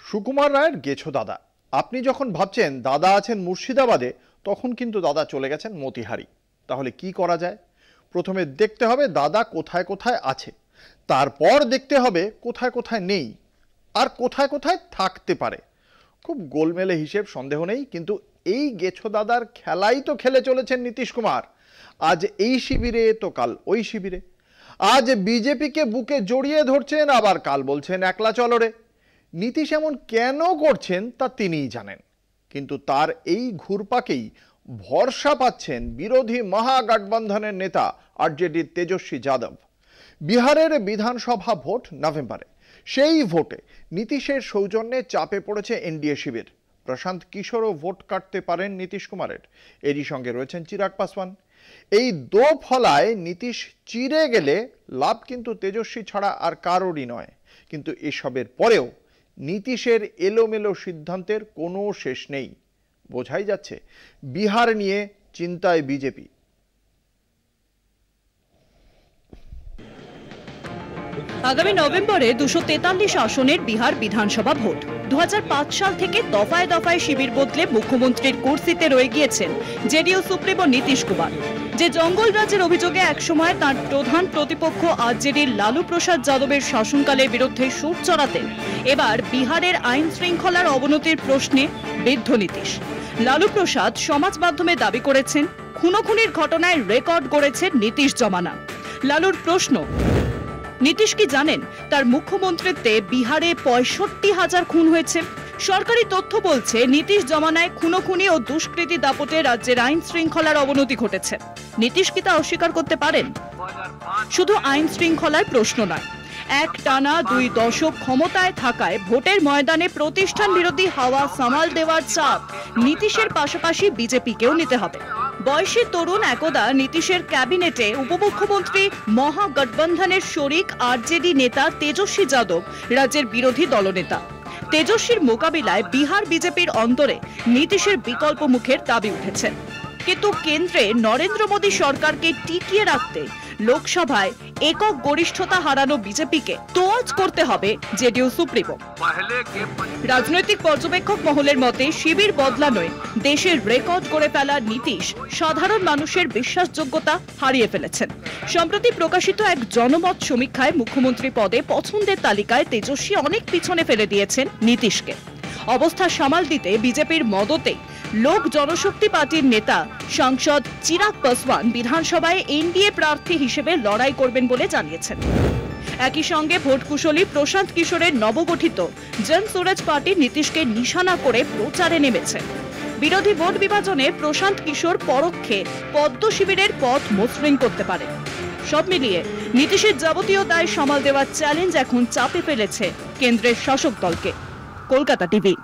সুকুমার রায়ের গেছো দাদা। আপনি যখন ভাবছেন দাদা আছেন মুর্শিদাবাদে, তখন কিন্তু দাদা চলে গেছেন মতিহারি। তাহলে কি করা যায়? প্রথমে দেখতে হবে দাদা কোথায় কোথায় আছে, তারপর দেখতে হবে কোথায় কোথায় নেই আর কোথায় কোথায় থাকতে পারে। খুব গোলমেলে হিসেব, সন্দেহ নেই, কিন্তু এই গেছো দাদার খেলাই তো খেলে চলেছেন নীতিশ কুমার। আজ এই শিবিরে তো কাল ওই শিবিরে, আজ বিজেপিকে বুকে জড়িয়ে ধরছেন, আবার কাল বলছেন একলা চলো রে। নীতিশ এমন কেন করছেন তা তিনিই জানেন, কিন্তু তার এই ঘুরপাকেই ভরসা পাচ্ছেন বিরোধী মহাগঠবন্ধনের নেতা আরজেডির তেজস্বী যাদব। বিহারের বিধানসভা ভোট নভেম্বরে, সেই ভোটে নীতিশের সৌজন্যে চাপে পড়েছে এনডিএ শিবির। প্রশান্ত কিশোরও ভোট কাটতে পারেন নীতিশ কুমারের, এরই সঙ্গে রয়েছেন চিরাগ পাসওয়ান। এই দোফলায় নীতিশ চিরে গেলে লাভ কিন্তু তেজস্বী ছাড়া আর কারোরই নয়। কিন্তু এসবের পরেও নীতিশের এলোমেলো সিদ্ধান্তের কোনো শেষ নেই। বোঝাই যাচ্ছে বিহার নিয়ে চিন্তায় বিজেপি। আগামী নভেম্বরে 243 আসনের বিহার বিধানসভা ভোট। 2005 সাল থেকে দফায় দফায় শিবির বদলে মুখ্যমন্ত্রীর কুর্সিতে রয়ে গিয়েছেন জেডিইউ সুপ্রিমো নীতিশ কুমার। যে জঙ্গল রাজ্যের অভিযোগে একসময় তার প্রধান প্রতিপক্ষ আরজেডির লালু প্রসাদ যাদবের শাসনকালের বিরুদ্ধে সুর চড়াতেন, এবার বিহারের আইন শৃঙ্খলার অবনতির প্রশ্নে বিদ্ধ নীতিশ। লালু প্রসাদ সমাজ মাধ্যমে দাবি করেছেন খুনোখুনির ঘটনায় রেকর্ড গড়েছে নীতিশ জমানা। লালুর প্রশ্ন, নীতিশ কি জানেন তার মুখ্যমন্ত্রীত্বে বিহারে 65,000 খুন হয়েছে? সরকারি তথ্য বলছে নীতিশ জমানায় খুনোখুনি ও দুষ্কৃতী দাপটে রাজ্যের আইন শৃঙ্খলার অবনতি ঘটেছে। নীতিশ কি তা অস্বীকার করতে পারেন? শুধু আইন শৃঙ্খলার প্রশ্ন নয়, এক টানা 2 দশক ক্ষমতায় থাকায় ভোটের ময়দানে প্রতিষ্ঠান বিরোধী হাওয়া সামাল দেওয়ার চাপ নীতিশের পাশাপাশি বিজেপিকেও নিতে হবে। বয়সী তরুণ একদা নীতিশের ক্যাবিনেটে উপমুখ্যমন্ত্রী মহাগঠবন্ধনের শরিক আরজেডি নেতা তেজস্বী যাদব রাজ্যের বিরোধী দলনেতা। তেজস্বীর মোকাবিলায় বিহার বিজেপির অন্তরে নীতিশের বিকল্প মুখের দাবি উঠেছে। কিন্তু কেন্দ্রে নরেন্দ্র মোদী সরকারকে টিকিয়ে রাখতে লোকসভায় একক গরিষ্ঠতা হারানো বিজেপিকে তোয়াজ করতে হবে জেডিইউ সুপ্রিমো। রাজনৈতিক পর্যবেক্ষক মহলের মতে শিবির বদলানোয় দেশের রেকর্ড করে ফেলা নীতিশ সাধারণ মানুষের বিশ্বাসযোগ্যতা হারিয়ে ফেলেছেন। সম্প্রতি প্রকাশিত এক জনমত সমীক্ষায় মুখ্যমন্ত্রী পদে পছন্দের তালিকায় তেজস্বী অনেক পিছনে ফেলে দিয়েছেন নীতিশকে। অবস্থা সামাল দিতে বিজেপির মদতে লোক জনশক্তি পার্টির নেতা সাংসদ চিরাগ পাসওয়ান বিধানসভায় এনডিএ প্রার্থী হিসেবে লড়াই করবেন বলে জানিয়েছেন। একই সঙ্গে ভোট কুশলী প্রশান্ত কিশোরের নবগঠিত জন সুরজ পার্টি নীতিশকে নিশানা করে প্রচারে নেমেছে। বিরোধী ভোট বিভাজনে প্রশান্ত কিশোর পরোক্ষে পদ্ম শিবিরের পথ মসৃণ করতে পারে। সব মিলিয়ে নীতিশের যাবতীয় দায় সামাল দেওয়ার চ্যালেঞ্জ এখন চাপে ফেলেছে কেন্দ্রের শাসক দলকে। কলকাতা টিভি।